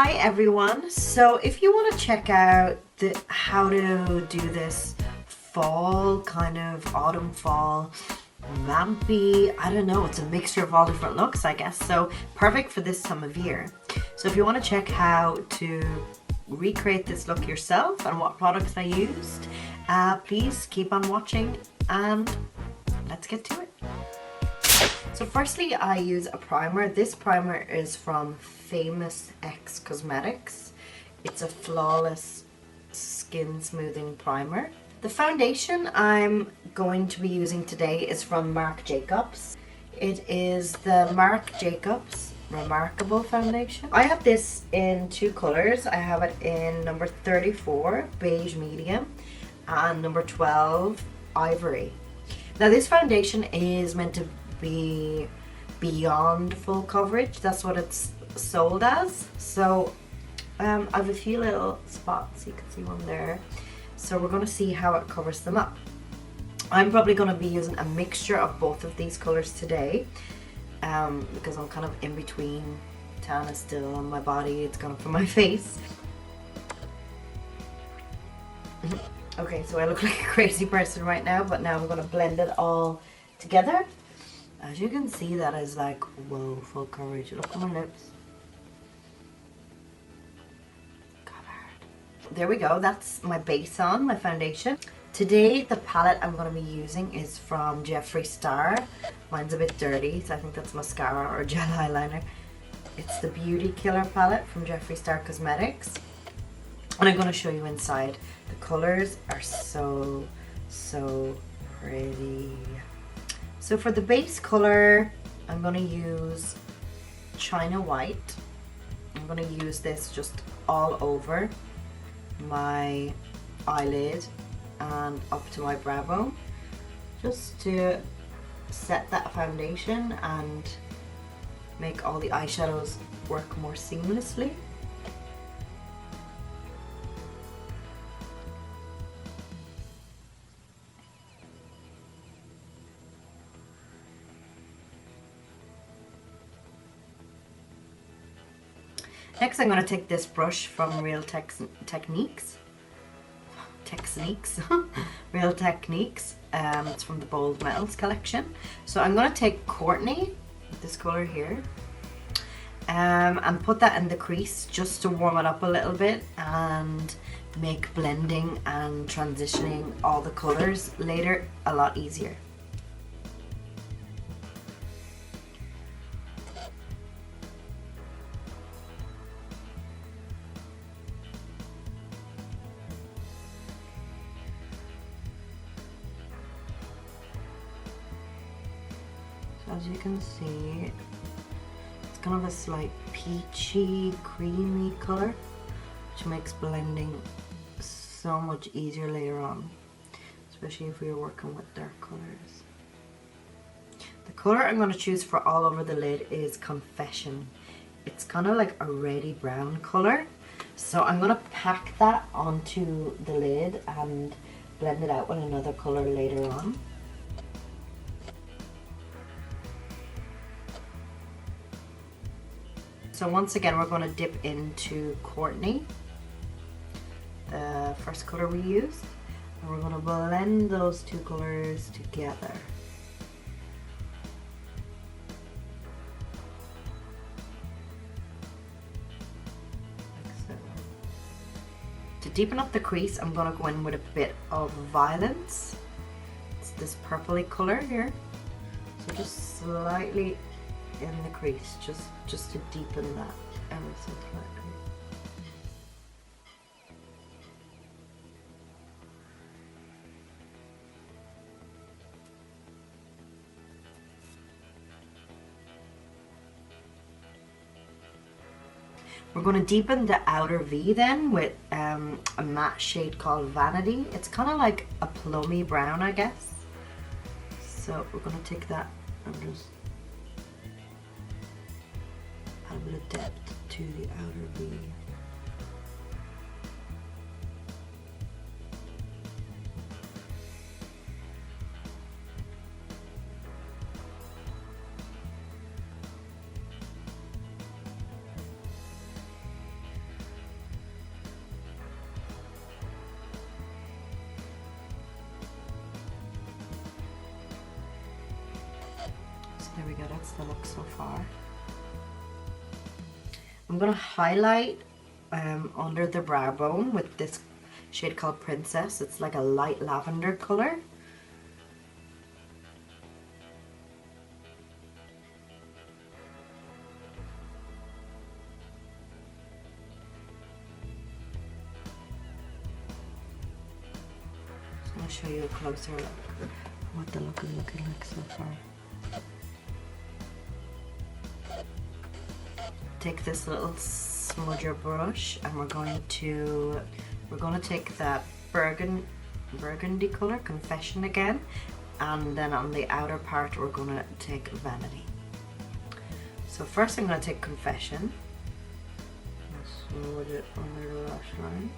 Hi everyone, so if you want to check out how to do this fall, kind of autumn fall, vampy, I don't know, it's a mixture of all different looks I guess, so perfect for this time of year. So if you want to check how to recreate this look yourself and what products I used, please keep on watching and let's get to it. So firstly, I use a primer. This primer is from FamousX Cosmetics. It's a flawless skin smoothing primer. The foundation I'm going to be using today is from Marc Jacobs. It is the Marc Jacobs Remarcable foundation. I have this in two colors. I have it in number 34, beige medium, and number 12, ivory. Now this foundation is meant to be beyond full coverage. That's what it's sold as. So I have a few little spots, you can see one there. So we're going to see how it covers them up. I'm probably going to be using a mixture of both of these colors today because I'm kind of in between. Tan is still on my body, it's gone up on my face. Okay, so I look like a crazy person right now, but now I'm going to blend it all together. As you can see, that is like, whoa, full coverage. Look at my lips. Covered. There we go, that's my base on, my foundation. Today, the palette I'm going to be using is from JEFFREE Star. Mine's a bit dirty, so I think that's mascara or gel eyeliner. It's the Beauty Killer palette from JEFFREE Star Cosmetics. And I'm going to show you inside. The colors are so pretty. So for the base color, I'm going to use China White. I'm going to use this just all over my eyelid and up to my brow bone, just to set that foundation and make all the eyeshadows work more seamlessly. Next, I'm going to take this brush from Real Techniques. Real Techniques. It's from the Bold Metals collection. So I'm going to take Courtney, this color here, and put that in the crease just to warm it up a little bit and make blending and transitioning all the colors later a lot easier. As you can see, it's kind of a slight peachy, creamy color, which makes blending so much easier later on, especially if you're working with dark colors. The color I'm going to choose for all over the lid is Confession. It's kind of like a reddy brown color, so I'm going to pack that onto the lid and blend it out with another color later on. So once again, we're going to dip into Courtney, the first color we used, and we're going to blend those two colors together. Like so. To deepen up the crease, I'm going to go in with a bit of Violence. It's this purpley color here. So just slightly in the crease, just to deepen that ever so slightly. We're going to deepen the outer V then with a matte shade called Vanity. It's kind of like a plummy brown, I guess. So we're going to take that and just add a bit of depth to the outer V. There we go, that's the look so far. I'm going to highlight under the brow bone with this shade called Princess. It's like a light lavender color. Just going to show you a closer look what the look is looking like so far. Take this little smudger brush and we're going to take that burgundy color, Confession again, and then on the outer part we're going to take Vanity. So first I'm going to take Confession, smudge it under the lash line.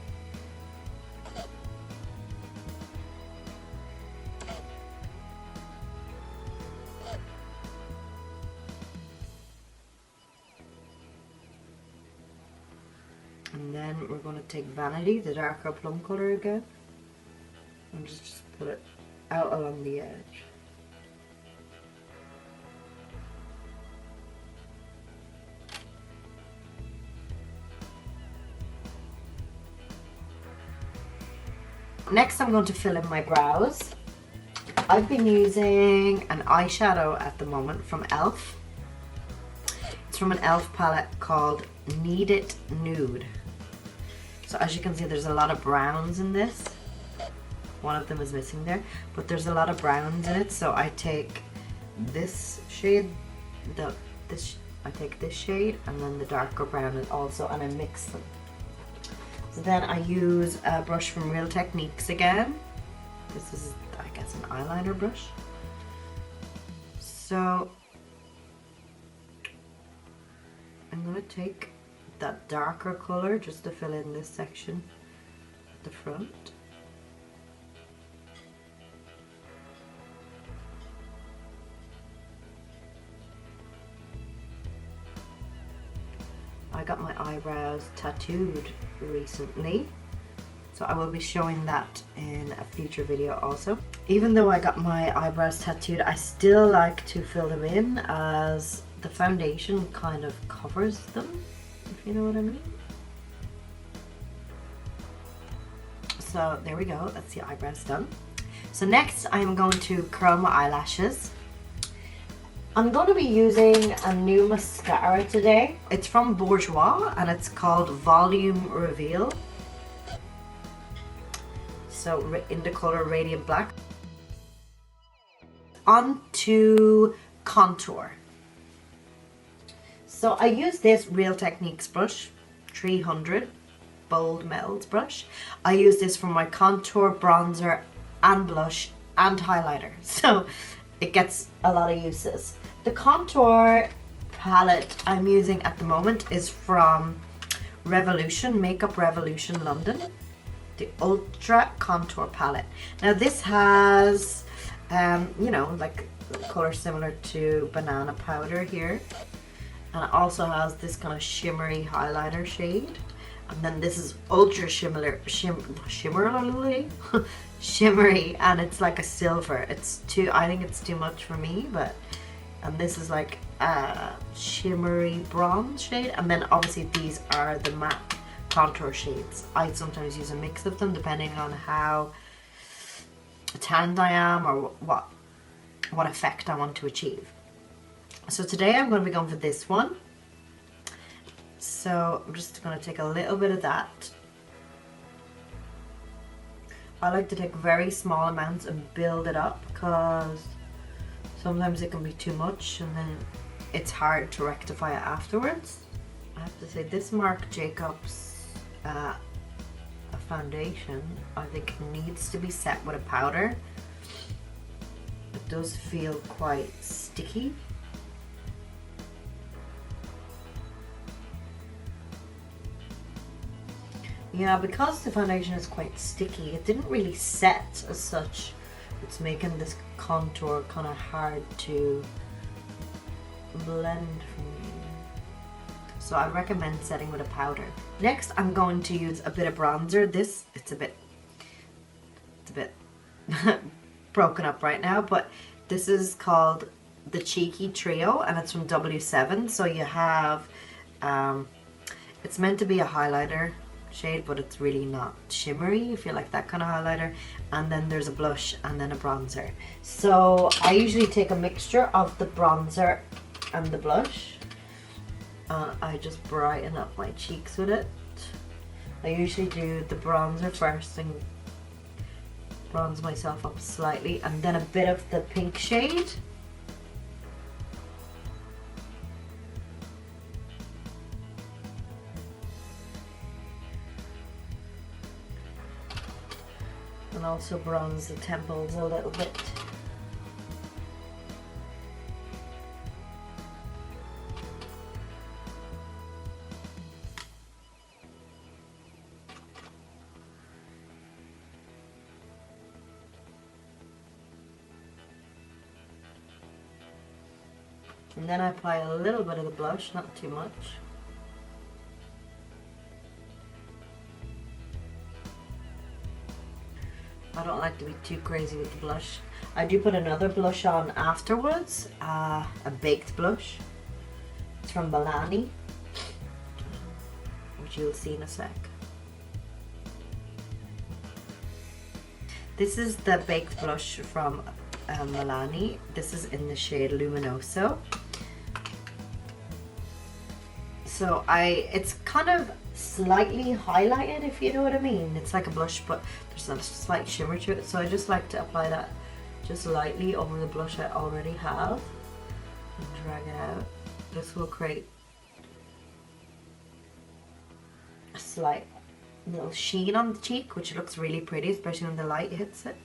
And then we're going to take Vanity, the darker plum color again, and just put it out along the edge. Next I'm going to fill in my brows. I've been using an eyeshadow at the moment from E.L.F. It's from an E.L.F palette called Need It Nude. So as you can see, there's a lot of browns in this. One of them is missing there, but there's a lot of browns in it. So I take this shade, I take this shade and then the darker brown and I mix them. So then I use a brush from Real Techniques again. This is, I guess, an eyeliner brush. So I'm going to take that darker color just to fill in this section at the front. I got my eyebrows tattooed recently, so I will be showing that in a future video also. Even though I got my eyebrows tattooed, I still like to fill them in as the foundation kind of covers them, if you know what I mean. So there we go, that's the eyebrows done. So next I'm going to curl my eyelashes. I'm going to be using a new mascara today. It's from Bourjois and it's called Volume Reveal. So in the color Radiant Black. On to contour. So I use this Real Techniques brush, 300 Bold Melds brush. I use this for my contour, bronzer and blush and highlighter. So it gets a lot of uses. The contour palette I'm using at the moment is from Revolution, Makeup Revolution London. The Ultra Contour Palette. Now this has, you know, like color similar to banana powder here. And it also has this kind of shimmery highlighter shade. And then this is ultra shimmery, and it's like a silver. It's too, I think it's too much for me, but, and this is like a shimmery bronze shade. And then obviously these are the matte contour shades. I sometimes use a mix of them depending on how tanned I am or what effect I want to achieve. So today I'm going to be going for this one. So I'm just going to take a little bit of that. I like to take very small amounts and build it up because sometimes it can be too much and then it's hard to rectify it afterwards. I have to say this Marc Jacobs a foundation, I think needs to be set with a powder. It does feel quite sticky. Yeah, because the foundation is quite sticky, it didn't really set as such. It's making this contour kind of hard to blend for me. So I recommend setting with a powder. Next, I'm going to use a bit of bronzer. This, it's a bit broken up right now, but this is called the Cheeky Trio, and it's from W7. So you have, it's meant to be a highlighter shade, but it's really not shimmery if you like that kind of highlighter. And then there's a blush and then a bronzer. So I usually take a mixture of the bronzer and the blush. I just brighten up my cheeks with it. I usually do the bronzer first and bronze myself up slightly, and then a bit of the pink shade. And also bronze the temples a little bit. And then I apply a little bit of the blush, not too much. I don't like to be too crazy with the blush. I do put another blush on afterwards, a baked blush. It's from Milani, which you'll see in a sec. This is the baked blush from Milani. This is in the shade Luminoso. So it's kind of slightly highlighted, if you know what I mean. It's like a blush, but there's a slight shimmer to it. So I just like to apply that just lightly over the blush I already have and drag it out. This will create a slight little sheen on the cheek, which looks really pretty, especially when the light hits it.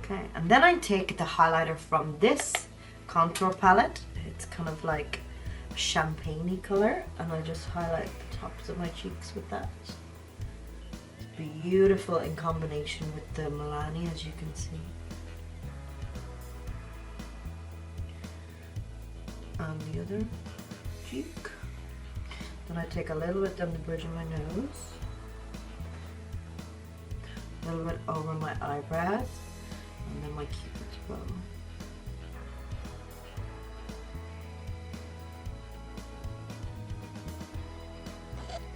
Okay, and then I take the highlighter from this contour palette. It's kind of like a champagne-y color, and I just highlight the tops of my cheeks with that. It's beautiful in combination with the Milani, as you can see. And the other cheek. Then I take a little bit down the bridge of my nose, a little bit over my eyebrows, and then my cupid's bow.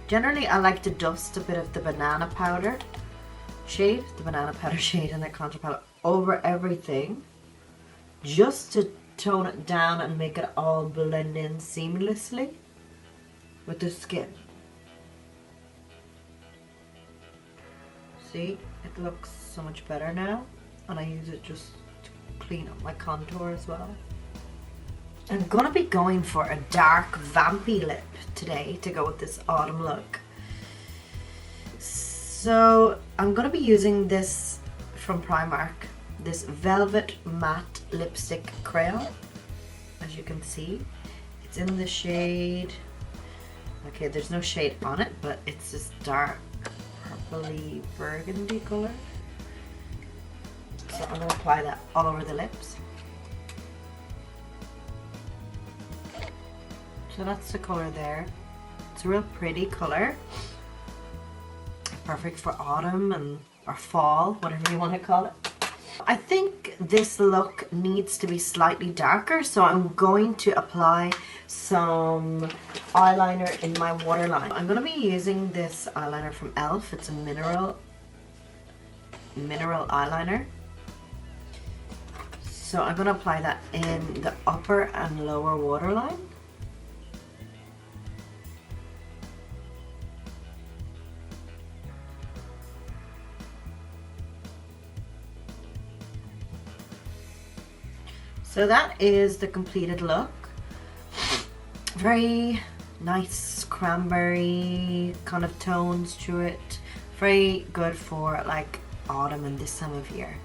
Generally, I like to dust a bit of the banana powder shade, and that contour palette over everything, just to tone it down and make it all blend in seamlessly with the skin. See, it looks so much better now, and I use it just to clean up my contour as well. I'm gonna be going for a dark vampy lip today to go with this autumn look. So I'm gonna be using this from Primark, this Velvet Matte Lipstick Crayon. As you can see, it's in the shade, okay, there's no shade on it, but it's this dark purpley burgundy color. So I'm gonna apply that all over the lips. So that's the color there. It's a real pretty color. Perfect for autumn and or fall, whatever you want to call it. I think this look needs to be slightly darker, so I'm going to apply some eyeliner in my waterline. I'm going to be using this eyeliner from E.L.F. It's a mineral eyeliner. So I'm going to apply that in the upper and lower waterline. So that is the completed look. Very nice cranberry kind of tones to it. Very good for like autumn and this time of year.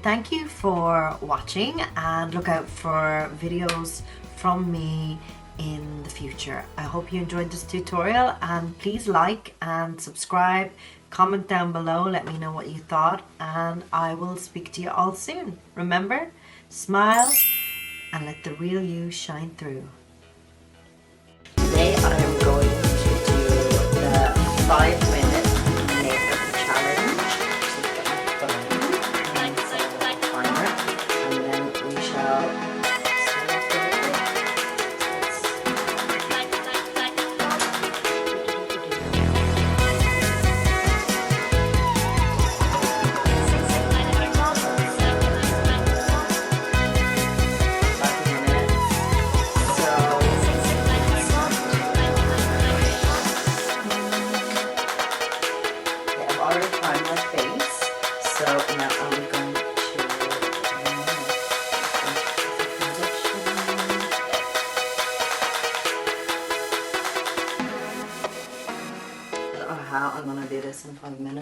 Thank you for watching, and look out for videos from me in the future. I hope you enjoyed this tutorial, and please like and subscribe, comment down below, let me know what you thought, and I will speak to you all soon. Remember, smile and let the real you shine through. Today I am going to do the 5-minute makeup challenge. So now I'm going to I don't know how I'm gonna do this in 5 minutes.